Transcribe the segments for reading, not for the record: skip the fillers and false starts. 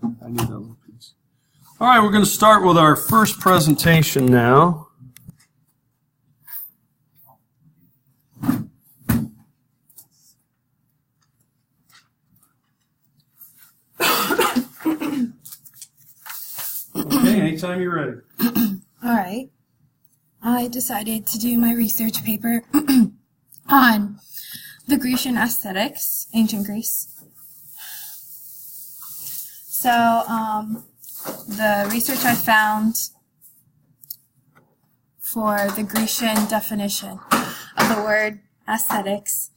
I need that little piece. All right, we're going to start with our first presentation now. Okay, anytime you're ready. All right. I decided to do my research paper on the Grecian aesthetics, ancient Greece. So, the research I found for the Grecian definition of the word aesthetics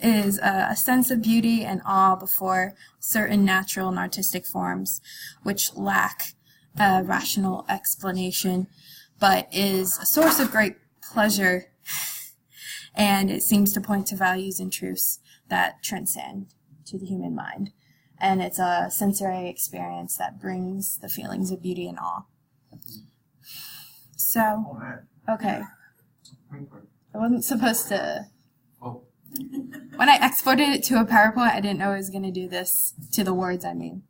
is a sense of beauty and awe before certain natural and artistic forms which lack a rational explanation, but is a source of great pleasure, and it seems to point to values and truths that transcend to the human mind. And it's a sensory experience that brings the feelings of beauty and awe. So, okay. I wasn't supposed to... When I exported it to a PowerPoint, I didn't know I was going to do this to the words, I mean.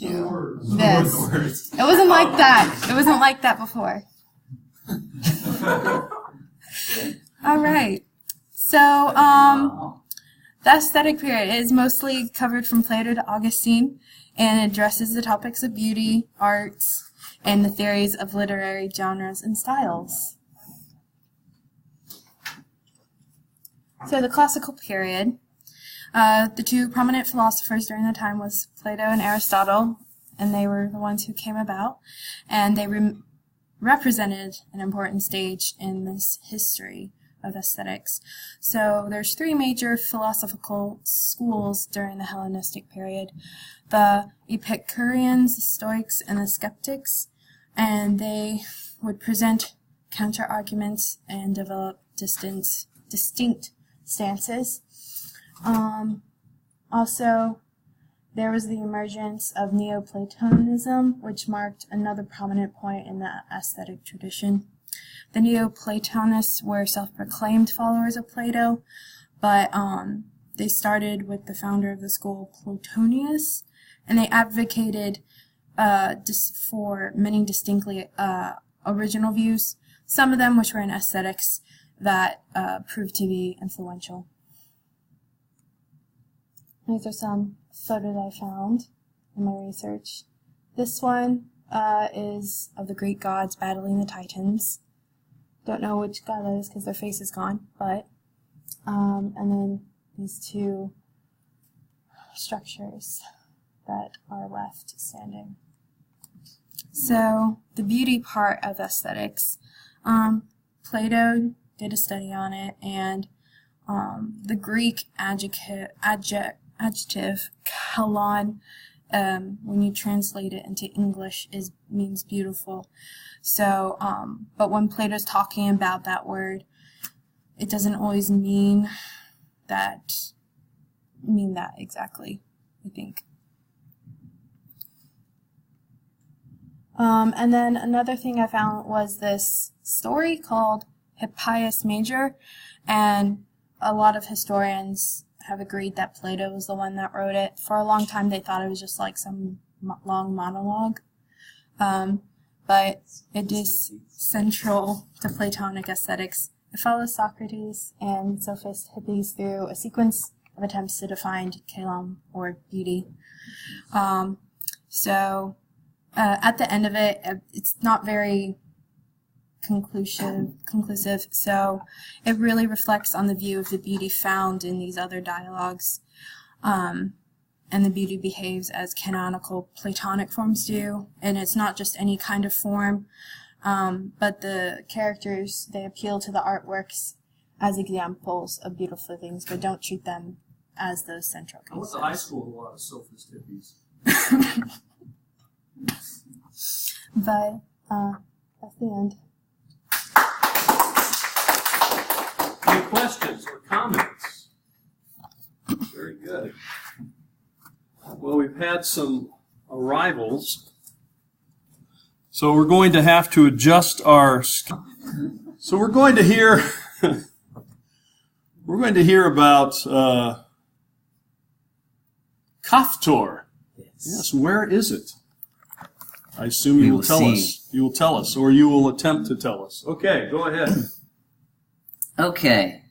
To this. It wasn't like that. It wasn't like that before. All right. So, the aesthetic period is mostly covered from Plato to Augustine and addresses the topics of beauty, arts, and the theories of literary genres and styles. So the classical period, the two prominent philosophers during the time was Plato and Aristotle, and they were the ones who came about, and they represented an important stage in this history of aesthetics. So there's three major philosophical schools during the Hellenistic period: the Epicureans, the Stoics, and the Skeptics, and they would present counter-arguments and develop distinct stances. Also, there was the emergence of Neoplatonism, which marked another prominent point in the aesthetic tradition. The Neoplatonists were self-proclaimed followers of Plato, but they started with the founder of the school, Plotinus, and they advocated for many distinctly original views, some of them which were in aesthetics that proved to be influential. These are some photos I found in my research. This one is of the Greek gods battling the Titans. Don't know which god that is because their face is gone, but and then these two structures that are left standing. So the beauty part of aesthetics, Plato did a study on it, and the Greek adjective kalon, when you translate it into English, means beautiful. So, but when Plato's talking about that word, it doesn't always mean that exactly, I think. And then another thing I found was this story called Hippias Major, and a lot of historians have agreed that Plato was the one that wrote it. For a long time they thought it was just like some long monologue, but it is central to Platonic aesthetics. It follows Socrates and Sophist Hippias through a sequence of attempts to define kalam, or beauty. So at the end of it, it's not very conclusive, so it really reflects on the view of the beauty found in these other dialogues, and the beauty behaves as canonical Platonic forms do, and it's not just any kind of form, but the characters, they appeal to the artworks as examples of beautiful things, but don't treat them as those central concepts. I went to high school with a lot of sophist hippies. But that's the end. Any questions or comments? Very good. Well, we've had some arrivals, so we're going to have to adjust our. So we're going to hear about Kaftor. Yes, where is it? I assume you We will will tell see. us. You will tell us, or you will attempt to tell us. Okay, go ahead. Okay.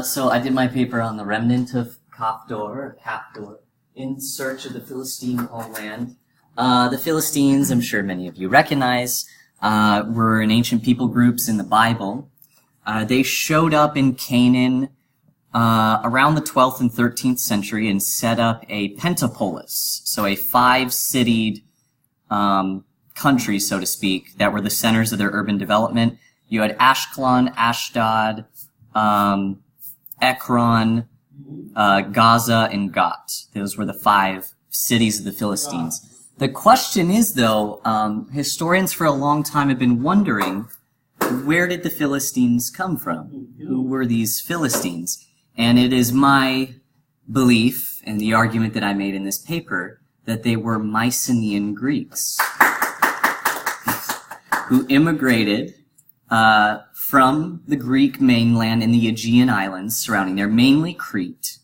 So I did my paper on the remnant of Captor, in search of the Philistine homeland. The Philistines, I'm sure many of you recognize, were in ancient people groups in the Bible. They showed up in Canaan around the 12th and 13th century and set up a pentapolis, so a 5-citied country, so to speak, that were the centers of their urban development. You had Ashkelon, Ashdod, Ekron, Gaza, and Gat. Those were the 5 cities of the Philistines. The question is, though, historians for a long time have been wondering, where did the Philistines come from? Who were these Philistines? And it is my belief, and the argument that I made in this paper, that they were Mycenaean Greeks who immigrated from the Greek mainland in the Aegean Islands surrounding there, mainly Crete,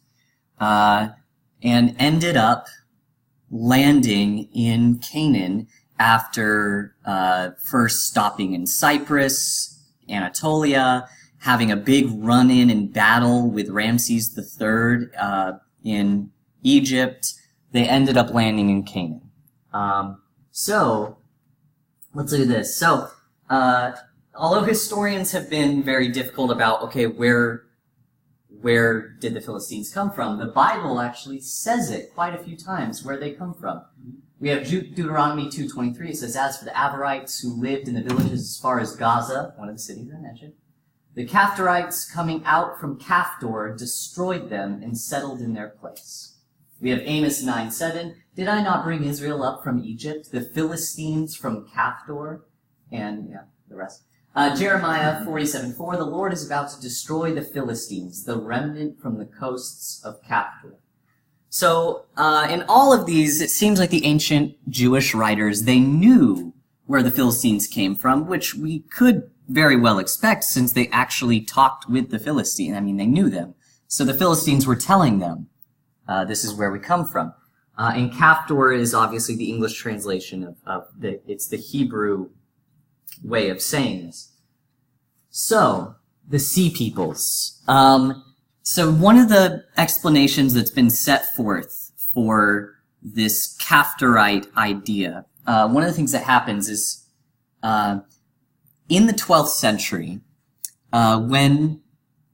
and ended up landing in Canaan after first stopping in Cyprus, Anatolia, having a big run-in and battle with Ramses III in Egypt. They ended up landing in Canaan. So, let's look at this. So, although historians have been very difficult about, okay, where did the Philistines come from, the Bible actually says it quite a few times, where they come from. We have Deuteronomy 2:23. It says, "As for the Amorites who lived in the villages as far as Gaza," one of the cities I mentioned, "the Caphtorites coming out from Caphtor destroyed them and settled in their place." We have Amos 9:7. "Did I not bring Israel up from Egypt, the Philistines from Caphtor?" And, the rest. Jeremiah 47:4. "The Lord is about to destroy the Philistines, the remnant from the coasts of Caphtor." So, in all of these, it seems like the ancient Jewish writers, they knew where the Philistines came from, which we could very well expect since they actually talked with the Philistines. I mean, they knew them. So the Philistines were telling them, this is where we come from. And Caphtor is obviously the English translation it's the Hebrew way of saying this. So, the Sea Peoples. So one of the explanations that's been set forth for this Caphtorite idea, one of the things that happens is, in the 12th century, when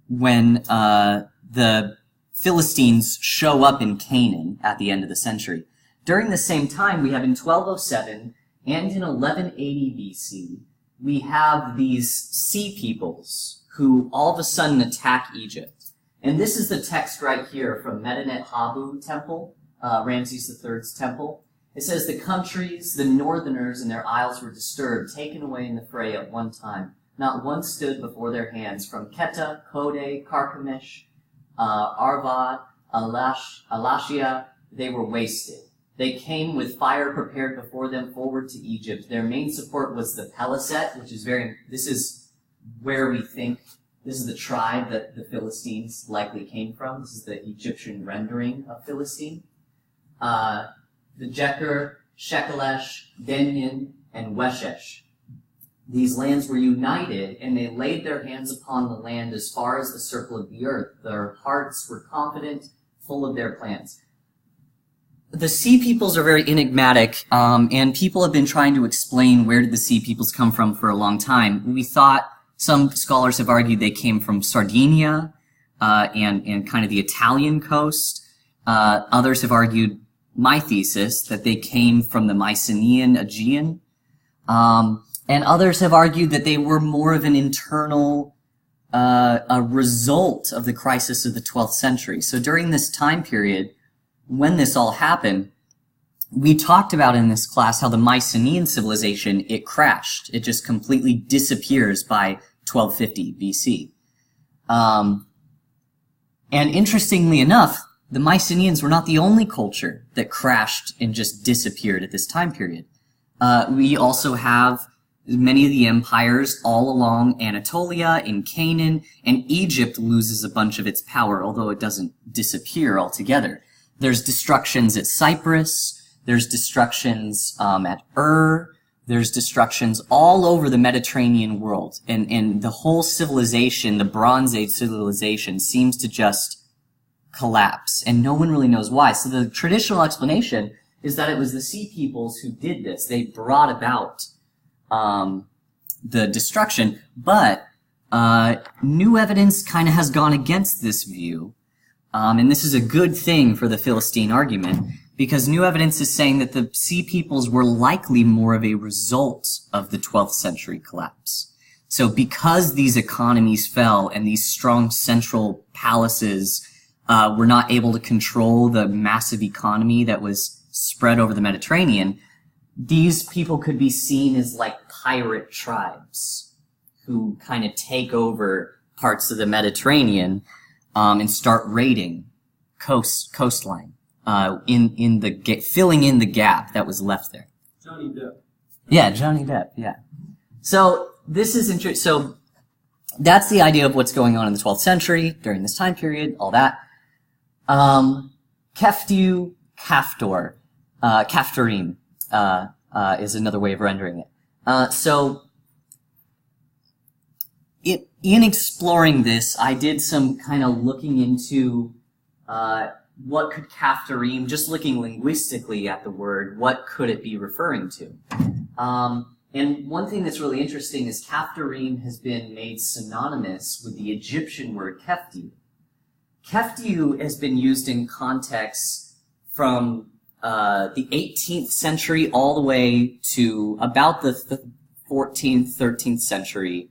the Philistines show up in Canaan at the end of the century, during the same time, we have in 1207 and in 1180 BC, we have these Sea Peoples who all of a sudden attack Egypt. And this is the text right here from Medinet Habu Temple, Ramses III's temple. It says, "The countries, the northerners and their isles were disturbed, taken away in the fray at one time. Not one stood before their hands. From Keta, Kode, Carchemish, Arvad, Alashia, they were wasted. They came with fire prepared before them forward to Egypt. Their main support was the Peliset," which is this is where we think, this is the tribe that the Philistines likely came from. This is the Egyptian rendering of Philistine. The Jeker, Shekelesh, Denyin, and Weshesh. These lands were united, and they laid their hands upon the land as far as the circle of the earth. Their hearts were confident, full of their plans. The Sea Peoples are very enigmatic, and people have been trying to explain where did the Sea Peoples come from for a long time. We thought, some scholars have argued they came from Sardinia, and kind of the Italian coast. Others have argued my thesis, that they came from the Mycenaean Aegean. And others have argued that they were more of an internal a result of the crisis of the 12th century. So during this time period, when this all happened, we talked about in this class how the Mycenaean civilization, it crashed. It just completely disappears by 1250 BC. And interestingly enough, the Mycenaeans were not the only culture that crashed and just disappeared at this time period. We also have many of the empires all along Anatolia, in Canaan, and Egypt loses a bunch of its power, although it doesn't disappear altogether. There's destructions at Cyprus, There's destructions at Ur. There's destructions all over the Mediterranean world. And the whole civilization, the Bronze Age civilization, seems to just collapse. And no one really knows why. So the traditional explanation is that it was the Sea Peoples who did this. They brought about the destruction. But new evidence kind of has gone against this view. And this is a good thing for the Philistine argument, because new evidence is saying that the Sea Peoples were likely more of a result of the 12th century collapse. So because these economies fell and these strong central palaces were not able to control the massive economy that was spread over the Mediterranean, these people could be seen as like pirate tribes who kind of take over parts of the Mediterranean and start raiding coastline. Filling in the gap that was left there. Johnny Depp. Yeah, Johnny Depp, yeah. So, this is interesting. So, that's the idea of what's going on in the 12th century, during this time period, all that. Keftiu, Kaftor, Kaftarim, is another way of rendering it. In exploring this, I did some kind of looking into, what could Kaftarim, just looking linguistically at the word, what could it be referring to? And one thing that's really interesting is Kaftarim has been made synonymous with the Egyptian word Keftiu. Keftiu has been used in contexts from the 18th century all the way to about the 14th, 13th century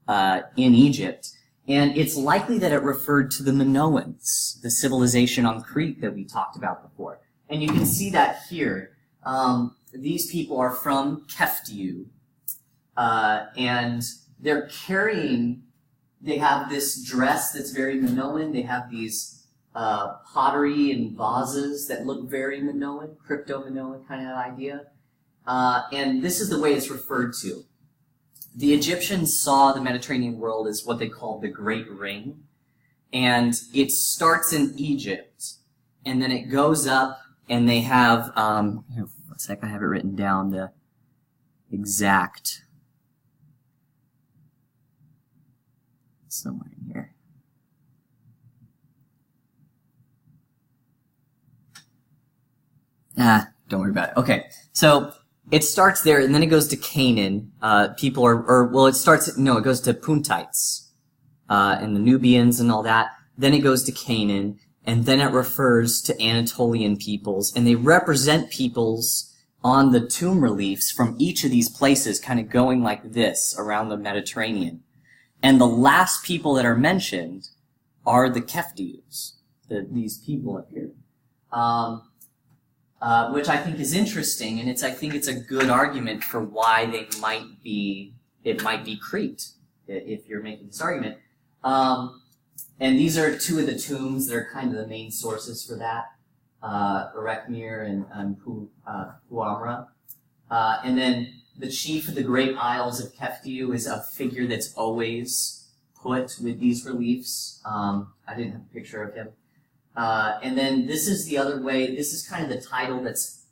in Egypt. And it's likely that it referred to the Minoans, the civilization on Crete that we talked about before. And you can see that here. These people are from Keftiu, and they're carrying, they have this dress that's very Minoan. They have these pottery and vases that look very Minoan, crypto-Minoan kind of idea. And this is the way it's referred to. The Egyptians saw the Mediterranean world as what they called the Great Ring, and it starts in Egypt, and then it goes up, and they have, here, one sec, I have it written down, the exact, somewhere in here. Don't worry about it. Okay, so it starts there, and then it goes to Canaan. It goes to Puntites, and the Nubians and all that. Then it goes to Canaan, and then it refers to Anatolian peoples, and they represent peoples on the tomb reliefs from each of these places, kind of going like this around the Mediterranean. And the last people that are mentioned are the Keftius, these people up here. Which I think is interesting, and I think it's a good argument for why it might be Crete, if you're making this argument. And these are two of the tombs that are kind of the main sources for that, Erekmir and Puamra. And then the chief of the Great Isles of Keftiu is a figure that's always put with these reliefs. I didn't have a picture of him. And then this is the other way, this is kind of the title that's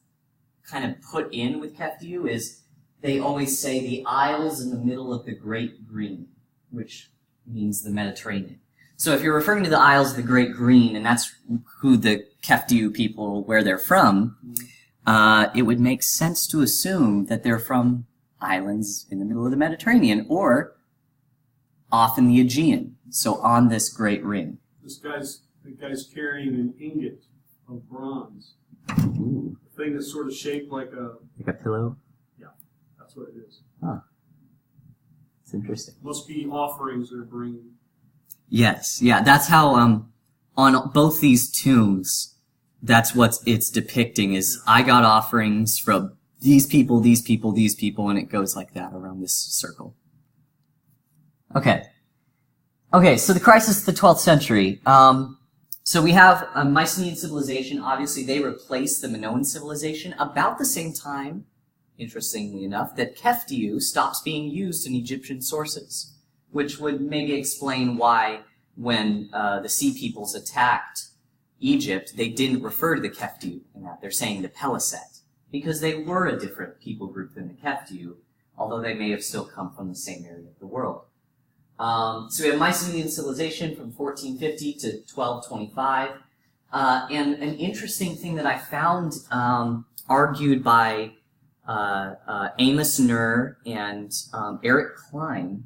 kind of put in with Keftiu, is they always say the isles in the middle of the Great Green, which means the Mediterranean. So if you're referring to the Isles of the Great Green, and that's who the Keftiu people, where they're from, it would make sense to assume that they're from islands in the middle of the Mediterranean, or off in the Aegean, so on this Great Ring. The guy's carrying an ingot of bronze. Ooh. A thing that's sort of shaped like a pillow? Yeah, that's what it is. Huh. It's interesting. Must be offerings they're bringing. Yes, yeah, that's how, on both these tombs, that's what it's depicting, is I got offerings from these people, these people, these people, and it goes like that around this circle. Okay, so the crisis of the 12th century. So we have a Mycenaean civilization. Obviously, they replaced the Minoan civilization about the same time, interestingly enough, that Keftiu stops being used in Egyptian sources, which would maybe explain why when the Sea Peoples attacked Egypt, they didn't refer to the Keftiu in that. They're saying the Peliset. because they were a different people group than the Keftiu, although they may have still come from the same area of the world. So we have Mycenaean civilization from 1450 to 1225. And an interesting thing that I found argued by Amos Nur and Eric Klein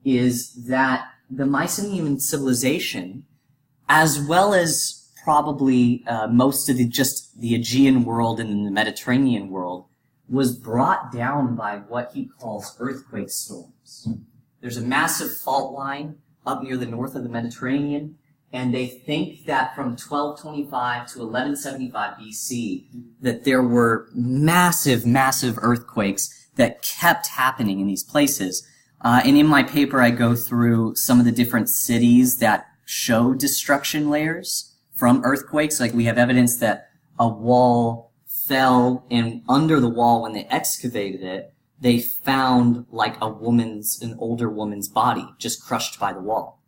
is that the Mycenaean civilization, as well as probably most of the Aegean world and the Mediterranean world, was brought down by what he calls earthquake storms. There's a massive fault line up near the north of the Mediterranean, and they think that from 1225 to 1175 BC, that there were massive, massive earthquakes that kept happening in these places. And in my paper, I go through some of the different cities that show destruction layers from earthquakes. Like we have evidence that a wall fell, and under the wall, when they excavated it, they found like an older woman's body just crushed by the wall.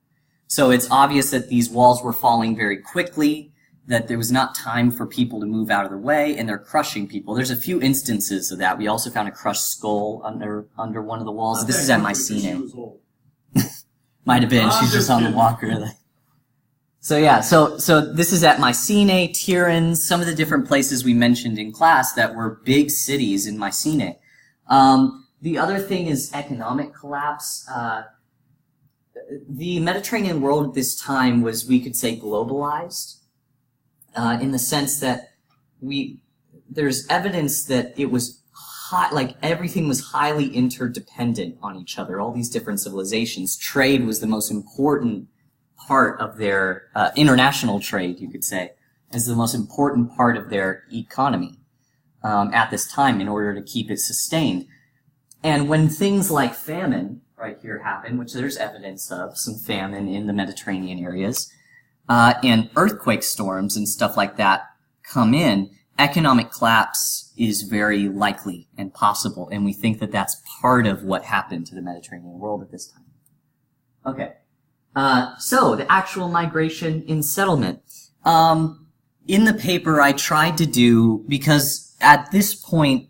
So it's obvious that these walls were falling very quickly, that there was not time for people to move out of the way, and they're crushing people. There's a few instances of that. We also found a crushed skull under one of the walls. This is at Mycenae. Might have been. She's just on the walker. So yeah, so this is at Mycenae, Tiryns, some of the different places we mentioned in class that were big cities in Mycenae. The other thing is economic collapse. The Mediterranean world at this time was, we could say, globalized, in the sense that there's evidence that it was everything was highly interdependent on each other, all these different civilizations. Trade was the most important part of their, international trade, you could say, as the most important part of their economy, at this time in order to keep it sustained. And when things like famine, right here, happen, which there's evidence of, some famine in the Mediterranean areas, and earthquake storms and stuff like that come in, economic collapse is very likely and possible, and we think that that's part of what happened to the Mediterranean world at this time. Okay. So, the actual migration in settlement. In the paper, I tried to do, because at this point,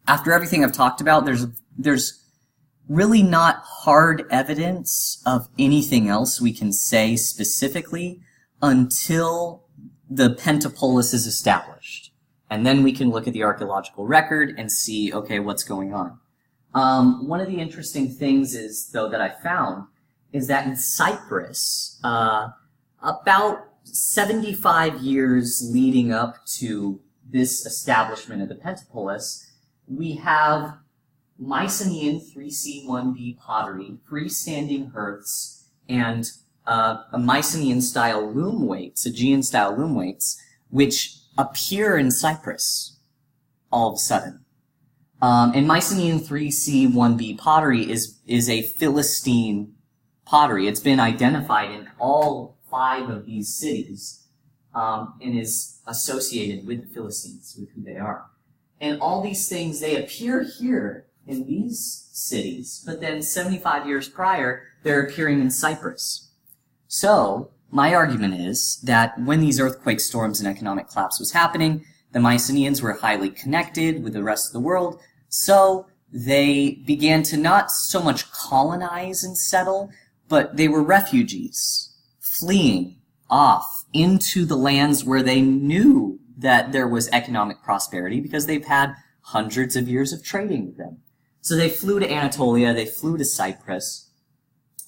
after everything I've talked about, there's really not hard evidence of anything else we can say specifically until the Pentapolis is established. And then we can look at the archaeological record and see, okay, what's going on. One of the interesting things is, though, that I found is that in Cyprus, about 75 years leading up to this establishment of the Pentapolis, we have Mycenaean 3C1B pottery, freestanding hearths, and a Mycenaean-style loom weights, Aegean-style loom weights, which appear in Cyprus all of a sudden. And Mycenaean 3C1B pottery is a Philistine pottery. It's been identified in all 5 of these cities, and is associated with the Philistines, with who they are. And all these things, they appear here in these cities, but then 75 years prior, they're appearing in Cyprus. So, my argument is that when these earthquake storms and economic collapse was happening, the Mycenaeans were highly connected with the rest of the world, so they began to not so much colonize and settle, but they were refugees, fleeing off into the lands where they knew that there was economic prosperity because they've had hundreds of years of trading with them. So they flew to Anatolia, they flew to Cyprus.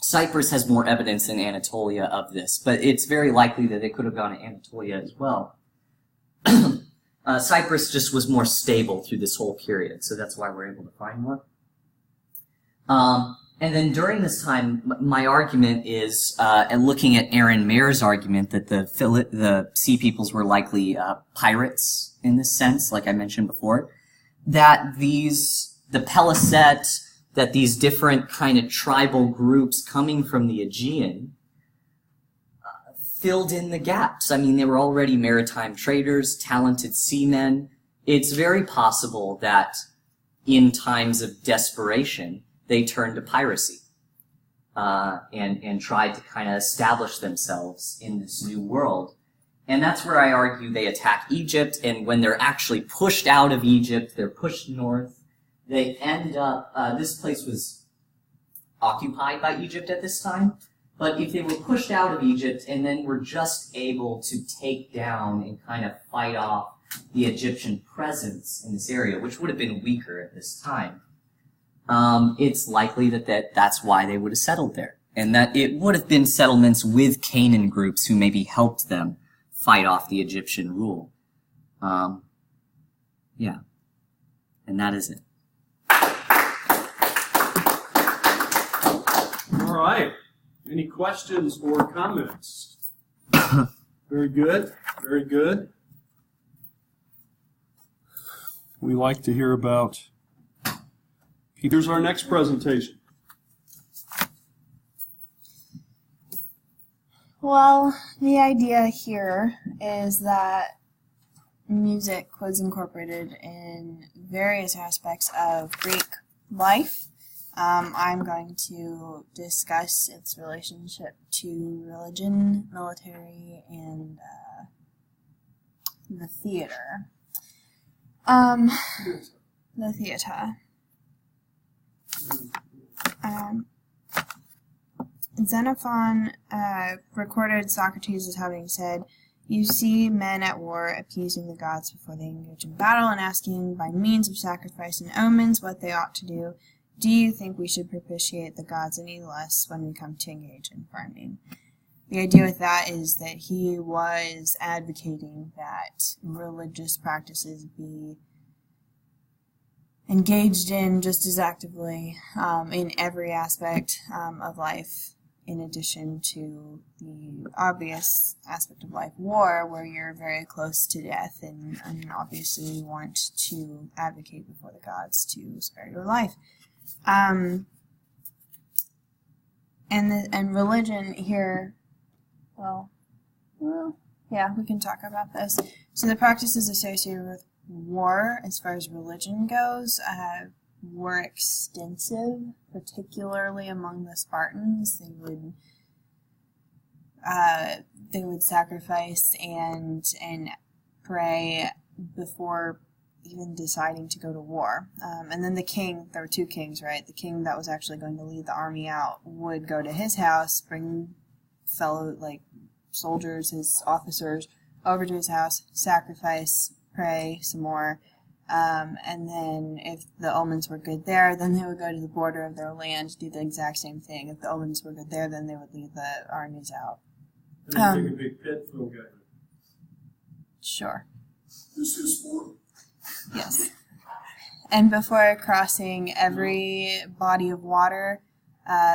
Cyprus has more evidence than Anatolia of this, but it's very likely that they could have gone to Anatolia as well. Cyprus just was more stable through this whole period, so that's why we're able to find more. And then during this time, my argument is, and looking at Aaron Mayer's argument, that the Sea Peoples were likely pirates in this sense, like I mentioned before, that the Peliset, that these different kind of tribal groups coming from the Aegean filled in the gaps. I mean, they were already maritime traders, talented seamen. It's very possible that in times of desperation, they turned to piracy, and tried to kind of establish themselves in this new world. And that's where I argue they attack Egypt, and when they're actually pushed out of Egypt, they're pushed north, they end up, this place was occupied by Egypt at this time, but if they were pushed out of Egypt and then were just able to take down and kind of fight off the Egyptian presence in this area, which would have been weaker at this time, it's likely that's why they would have settled there. And that it would have been settlements with Canaan groups who maybe helped them fight off the Egyptian rule. Yeah. And that is it. All right. Any questions or comments? Very good. Very good. We like to hear about. Here's our next presentation. Well, the idea here is that music was incorporated in various aspects of Greek life. I'm going to discuss its relationship to religion, military, and the theater. The theater. Xenophon recorded Socrates as having said, "You see men at war appeasing the gods before they engage in battle and asking by means of sacrifice and omens what they ought to do. Do you think we should propitiate the gods any less when we come to engage in farming?" The idea with that is that he was advocating that religious practices be engaged in just as actively in every aspect of life, in addition to the obvious aspect of life, war, where you're very close to death and obviously want to advocate before the gods to spare your life. And religion here, well, yeah, we can talk about this. So the practices associated with war, as far as religion goes, were extensive, particularly among the Spartans. They would sacrifice and pray before even deciding to go to war. And then the king, there were two kings, right? The king that was actually going to lead the army out would go to his house, bring fellow, soldiers, his officers, over to his house, sacrifice, pray some more, and then if the omens were good there, then they would go to the border of their land, do the exact same thing. If the omens were good there, then they would lead the armies out. Take a big pit, throw guy. Sure. This is sport. Yes. And before crossing every body of water,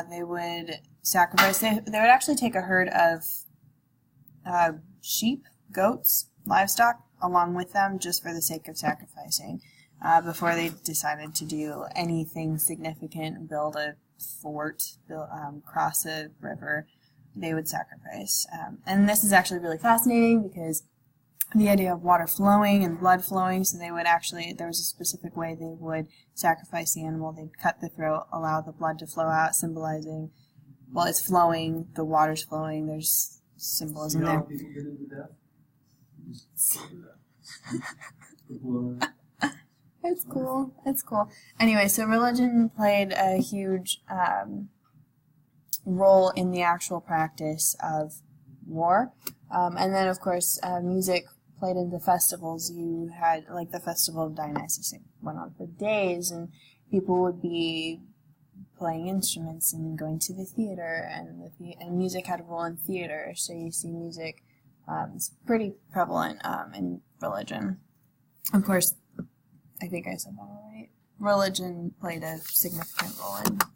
they would sacrifice. They would actually take a herd of sheep, goats, livestock, along with them, just for the sake of sacrificing, before they decided to do anything significant, build a fort, cross a river. They would sacrifice. And this is actually really fascinating because the idea of water flowing and blood flowing, so they would actually, there was a specific way they would sacrifice the animal. They'd cut the throat, allow the blood to flow out, symbolizing, well, it's flowing, the water's flowing, there's symbolism there. People get into death? It's cool. It's cool. Anyway, so religion played a huge role in the actual practice of war. And then, of course, music played into festivals. You had, the Festival of Dionysus. It went on for days, and people would be playing instruments and going to the theater, and music had a role in theater. So you see music. It's pretty prevalent in religion. Of course, I think I said that all right. Religion played a significant role in the,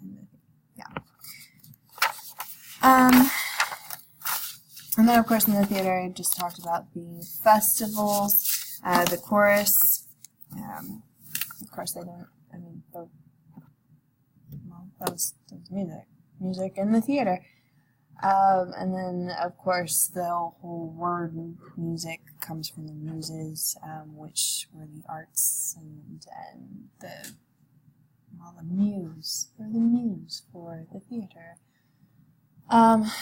and then, of course, in the theater, I just talked about the festivals, the chorus. Of course, they didn't, that was music in the theater. And then, of course, the whole word music comes from the muses, which were the arts and the muse, or the muse for the theater.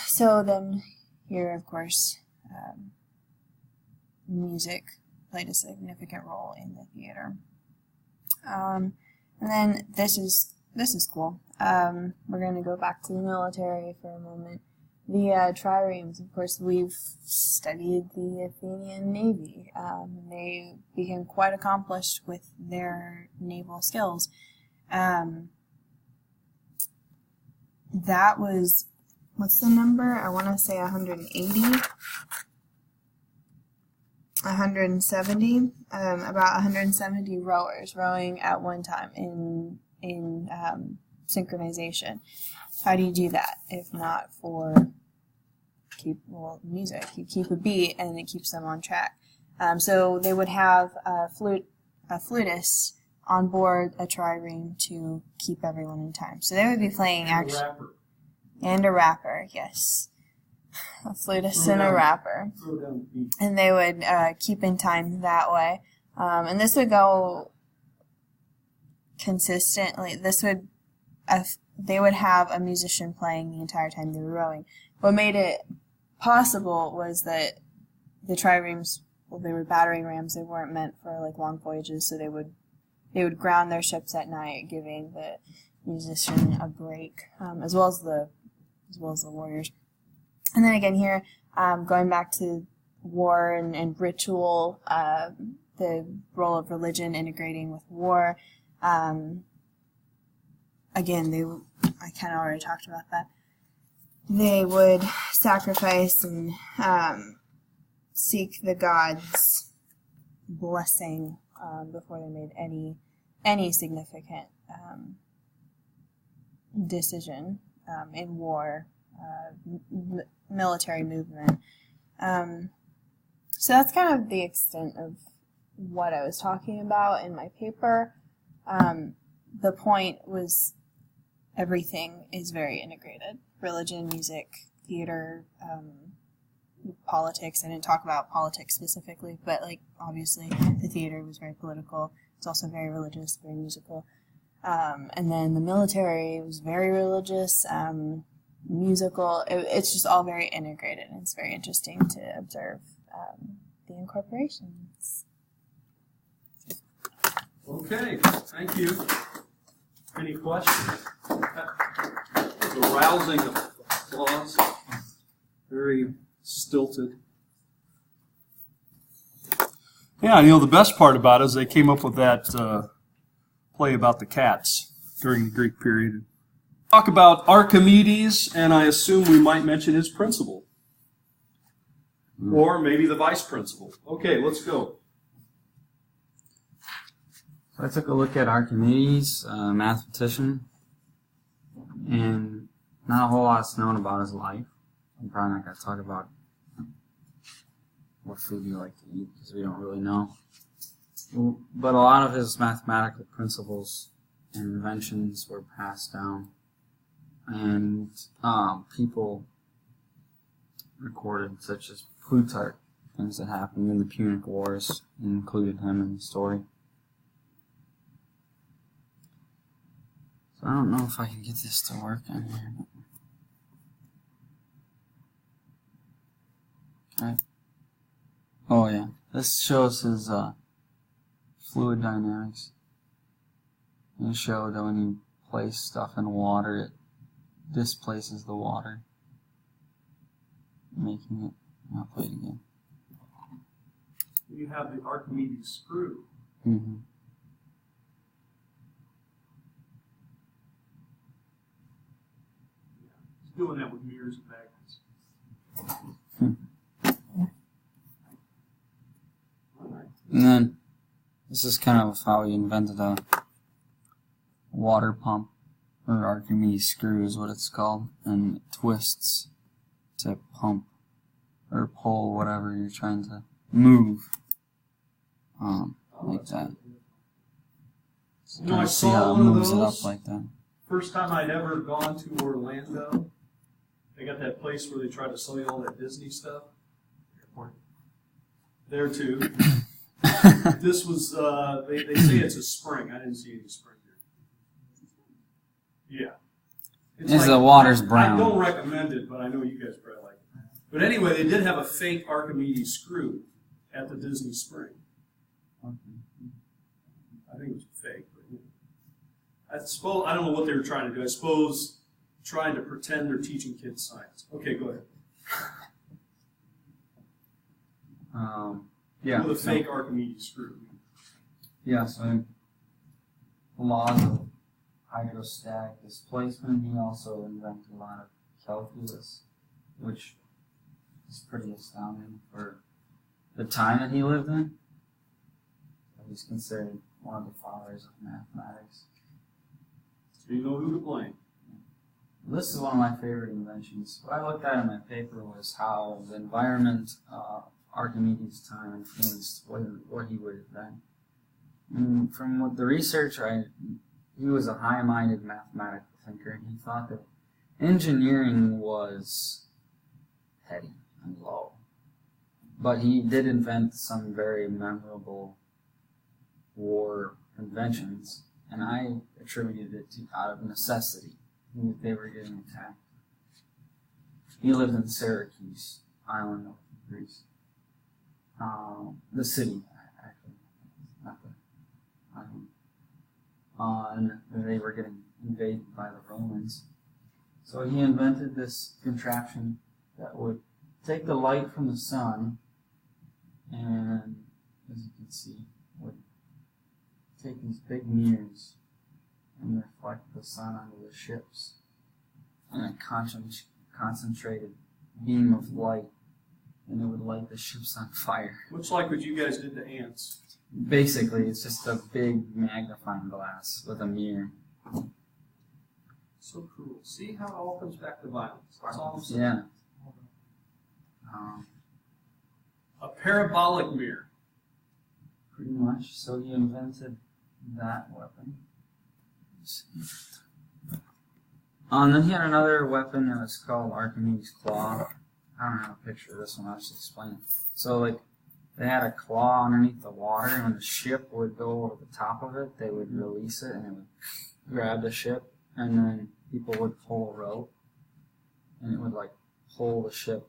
So then here, of course, music played a significant role in the theater. And then this is cool. We're going to go back to the military for a moment. The triremes, of course, we've studied the Athenian navy. They became quite accomplished with their naval skills. That was, what's the number? I want to say 180. 170, about 170 rowers rowing at one time in synchronization. How do you do that if not for music? You keep a beat and it keeps them on track. So they would have a flutist on board a trireme to keep everyone in time. So they would be playing and a rapper, yes. A flutist and a rapper. And they would keep in time that way. And this would go consistently. They would have a musician playing the entire time they were rowing. What made it possible was that the triremes, they were battering rams. They weren't meant for like long voyages, so they would ground their ships at night, giving the musician a break, as well as the warriors. And then again here, going back to war and ritual, the role of religion integrating with war. Again, I kind of already talked about that. They would sacrifice and seek the gods' blessing before they made any significant decision in war. Military movement. So that's kind of the extent of what I was talking about in my paper. The point was everything is very integrated. Religion, music, theater, politics. I didn't talk about politics specifically, but like obviously the theater was very political. It's also very religious, very musical. And then the military was very religious, musical. It's just all very integrated, and it's very interesting to observe the incorporations. Okay, thank you. Any questions? That was a rousing applause. Very stilted. Yeah, the best part about it is they came up with that play about the cats during the Greek period. Talk about Archimedes, and I assume we might mention his principal. Or maybe the vice principal. Okay, let's go. So I took a look at Archimedes, a mathematician, and not a whole lot is known about his life. I'm probably not going to talk about what food you like to eat because we don't really know. But a lot of his mathematical principles and inventions were passed down, and people recorded, such as Plutarch, things that happened in the Punic Wars, and included him in the story. So I don't know if I can get this to work on here. Okay. Oh yeah, this shows his fluid dynamics. It showed that when you place stuff in water, it displaces the water, making it. I'll play it again. You have the Archimedes screw. Mm-hmm. He's doing that with mirrors and magnets. And then this is kind of how he invented a water pump, or Archimedes screw is what it's called, and it twists to pump or pull whatever you're trying to move, like that. So I see saw how it one of moves it up those. like that. First time I'd ever gone to Orlando. They got that place where they try to sell you all that Disney stuff. There too. This was, they say it's a spring. I didn't see any spring here. Yeah. It's the water's brown. I don't recommend it, but I know you guys probably like it. But anyway, they did have a fake Archimedes screw. at the Disney Spring. Okay. I think it was fake. But, I suppose, I don't know what they were trying to do. I suppose trying to pretend they're teaching kids science. Okay, go ahead. Yeah. With a fake Archimedes screw. Yeah, so laws of hydrostatic displacement. He also invented a lot of calculus, which is pretty astounding for the time that he lived in. He's considered one of the fathers of mathematics. So you know who to blame. This is one of my favorite inventions. What I looked at in my paper was how the environment Archimedes' time influenced what he would invent. And from what the research, he was a high-minded mathematical thinker, and he thought that engineering was petty and low. But he did invent some very memorable war inventions, and I attributed it to out of necessity. They were getting attacked. He lived in Syracuse, island of Greece. The city, actually, not the island. And they were getting invaded by the Romans. So he invented this contraption that would take the light from the sun and, as you can see, would take these big mirrors and reflect the sun onto the ships in a concentrated beam of light, and it would light the ships on fire. Much like what you guys did to ants. Basically, it's just a big magnifying glass with a mirror. So cruel. See how it all comes back to violence. That's all I'm saying. Yeah. A parabolic mirror. Pretty much. So he invented that weapon. And then he had another weapon that was called Archimedes' claw. I don't have a picture of this one. I'll just explain it. So, like, they had a claw underneath the water, and when the ship would go over the top of it, they would release it, and it would grab the ship, and then people would pull a rope, and it would, like, pull the ship,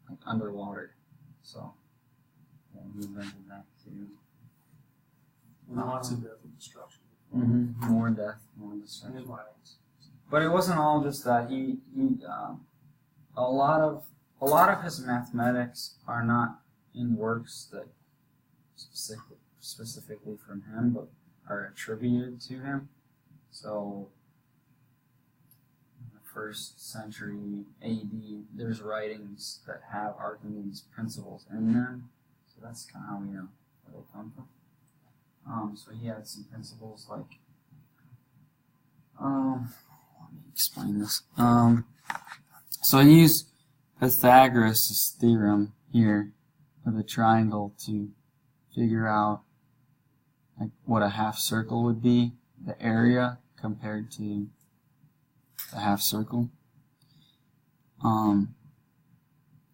like, underwater. So, yeah, he invented that, too. Lots of death and destruction. Mm-hmm. More death, more destruction. And violence. But it wasn't all just that. A lot of his mathematics are not in works that specifically from him, but are attributed to him. So, in the 1st century AD, there's writings that have Archimedes' principles in them. So that's kind of how we know where they come from. So he had some principles like, let me explain this. So he used Pythagoras' theorem here of the triangle to figure out like what a half circle would be, the area compared to the half circle.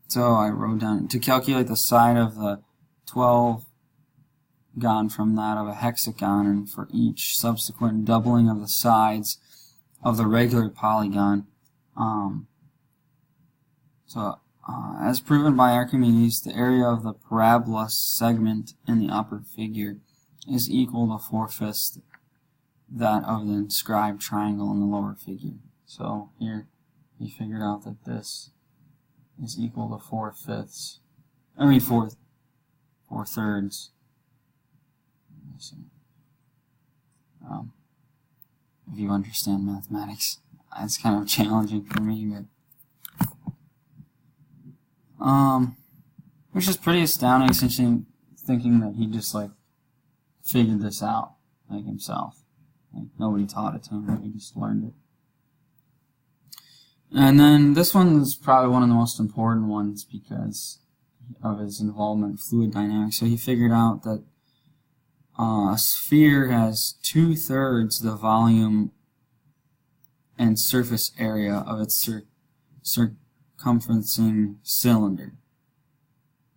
So I wrote down to calculate the side of the 12 gone from that of a hexagon, and for each subsequent doubling of the sides of the regular polygon. As proven by Archimedes, the area of the parabola segment in the upper figure is equal to 4/5 that of the inscribed triangle in the lower figure. So here he figured out that this is equal to 4/5. I mean 4/3. If you understand mathematics, it's kind of challenging for me, but which is pretty astounding, essentially thinking that he just like figured this out like himself. Like nobody taught it to him, he just learned it. And then this one is probably one of the most important ones because of his involvement in fluid dynamics. So he figured out that a sphere has 2/3 the volume and surface area of its circumferencing cylinder.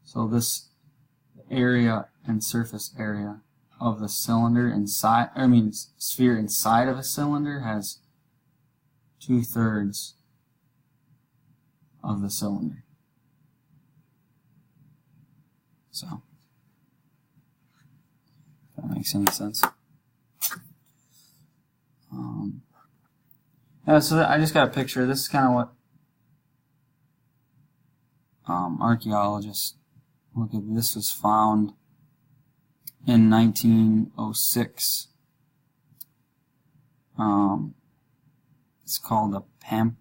So this area and surface area of the cylinder inside, sphere inside of a cylinder has 2/3 of the cylinder. So makes any sense. Yeah, so I just got a picture. This is kind of what archaeologists look at. This was found in 1906. It's called a pamphlet,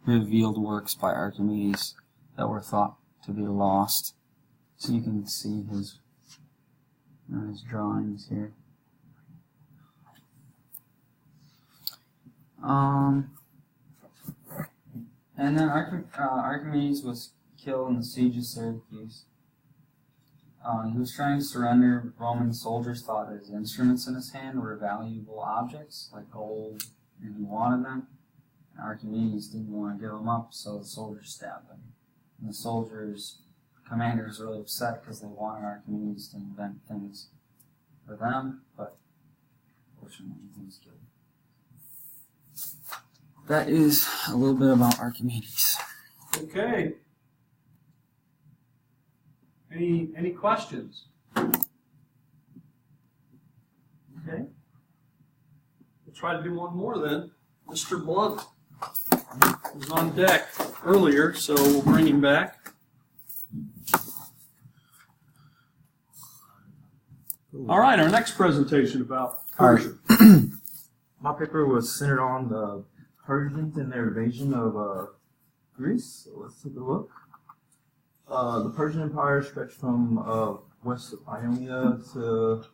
revealed works by Archimedes that were thought to be lost. So you can see his drawings here. And then Archimedes was killed in the siege of Syracuse. He was trying to surrender. Roman soldiers thought his instruments in his hand were valuable objects, like gold, and he wanted them. And Archimedes didn't want to give them up, so the soldiers stabbed him. And the commander was really upset because they wanted Archimedes to invent things for them, but fortunately he was killed. That is a little bit about Archimedes. Okay. Any questions? Okay. We'll try to do one more then. Mr. Blunt was on deck earlier, so we'll bring him back. All right, our next presentation about Persia. My paper was centered on the Persians and their invasion of Greece. So let's take a look. The Persian Empire stretched from west of Ionia to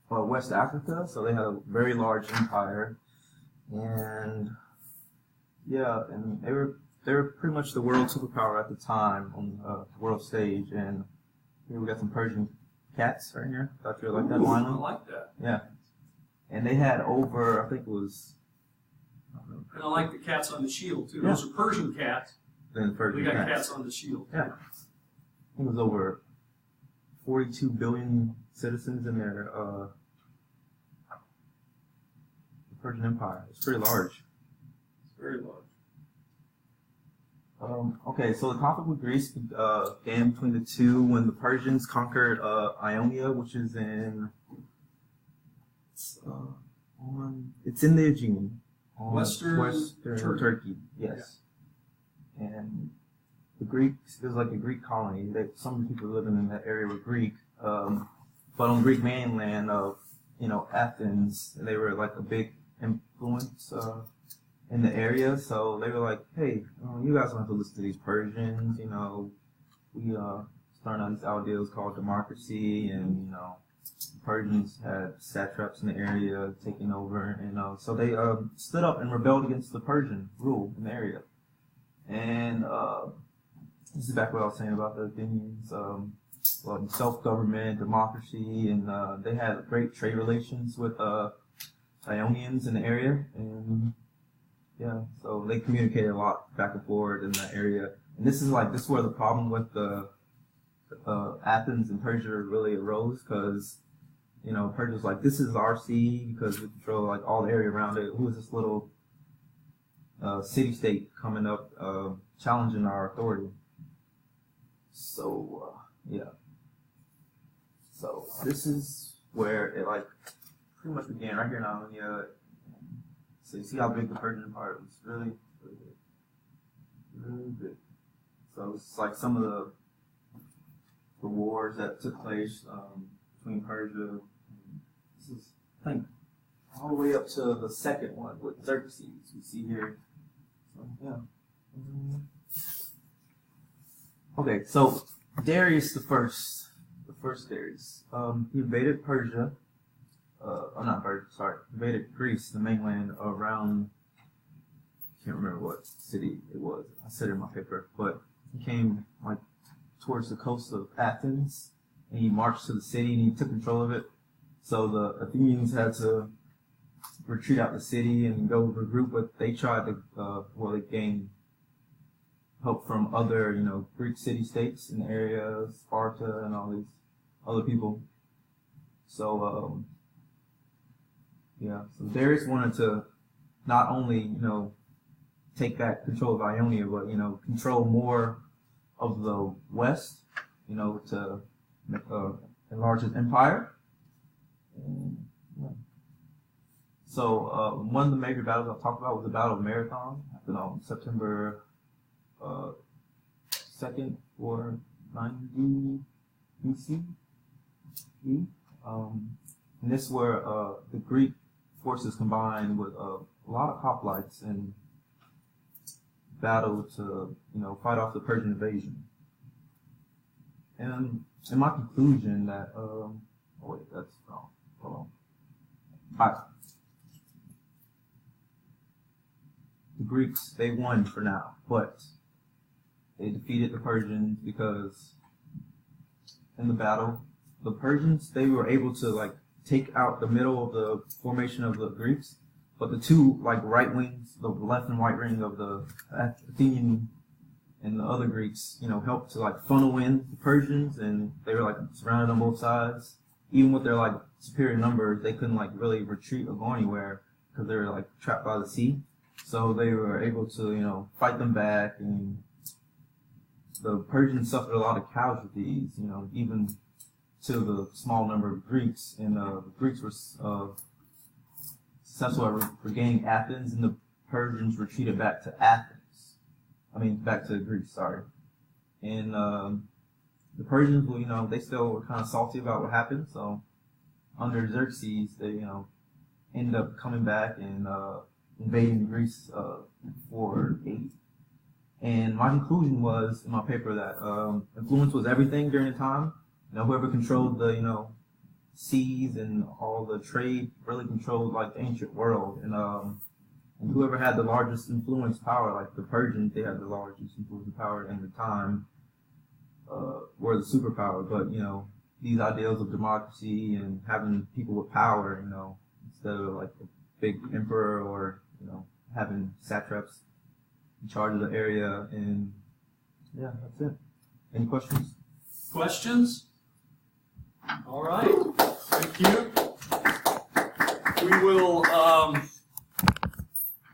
West Africa, so they had a very large empire, and and they were pretty much the world superpower at the time on the world stage. And here we got some Persian cats right here. Thought you would like that, I Lionel? like that. Yeah, and they had over, I think it was. And I like the cats on the shield too. Yeah. Those are Persian cats. Then Persian We got cats. cats on the shield. Yeah. It was over 42 billion citizens in their Persian Empire. It's pretty large. It's very large. Okay, so the conflict with Greece began between the two when the Persians conquered Ionia, which is in it's in the Aegean, Western Turkey. Yes, and the Greeks, it was like a Greek colony. Some people living in that area were Greek, but on the Greek mainland of Athens, they were like a big influence in the area. So they were like, hey, you guys don't have to listen to these Persians. We started on these ideals called democracy, and Persians had satraps in the area taking over, and so they stood up and rebelled against the Persian rule in the area. And this is back what I was saying about the Athenians, self-government, democracy, and they had great trade relations with Ionians in the area, and so they communicated a lot back and forth in that area. And this is where the problem with the Athens and Persia really arose, because Persia's like, this is our sea because we control like all the area around it. Who is this little city-state coming up challenging our authority? So so this is where it pretty much began right here in Ionia. So you see how big the Persian Empire was. Really, really big. Really big. So it's like some of the wars that took place between Persia. This is, I think, all the way up to the second one with Xerxes. We see here. So, yeah. Okay, so Darius the first Darius. He invaded Persia. Not Persia, sorry. Invaded Greece, the mainland around, I can't remember what city it was. I said it in my paper, but he came towards the coast of Athens, and he marched to the city and he took control of it. So the Athenians had to retreat out the city and go regroup, but they tried to, they gained help from other, Greek city-states in the area, Sparta and all these other people. So, so Darius wanted to not only, take back control of Ionia, but, entrol more of the west, to enlarge largest empire. And, yeah. So one of the major battles I talked about was the Battle of Marathon, happened on September 2nd, 490 BC. And this where the Greek forces combined with a lot of hoplites and battle to, fight off the Persian invasion. And in my conclusion that, oh wait, that's wrong. Hold on. Alright. The Greeks, they won for now, but they defeated the Persians because in the battle, the Persians, they were able to take out the middle of the formation of the Greeks, but the two right wings, the left and right wing of the Athenian and the other Greeks, helped to funnel in the Persians, and they were surrounded on both sides. Even with their superior numbers, they couldn't really retreat or go anywhere because they were trapped by the sea. So they were able to fight them back, and the Persians suffered a lot of casualties, even to the small number of Greeks, and the Greeks were successful at regaining Athens, and the Persians retreated back to back to Greece, sorry. And the Persians, they still were kind of salty about what happened, so under Xerxes, they, ended up coming back and invading Greece for 80. And my conclusion was in my paper that influence was everything during the time. Whoever controlled the, seas and all the trade really controlled the ancient world. And whoever had the largest influence power, the Persians, they had the largest influence power in the time, were the superpower. But, these ideals of democracy and having people with power, instead of a big emperor or, having satraps in charge of the area. And yeah, that's it. Any questions? Questions? All right. Thank you. We will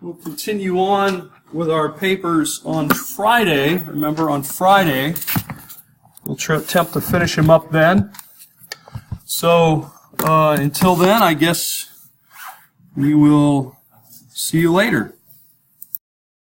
we'll continue on with our papers on Friday. Remember, on Friday, we'll attempt to finish them up then. So until then, I guess we will see you later.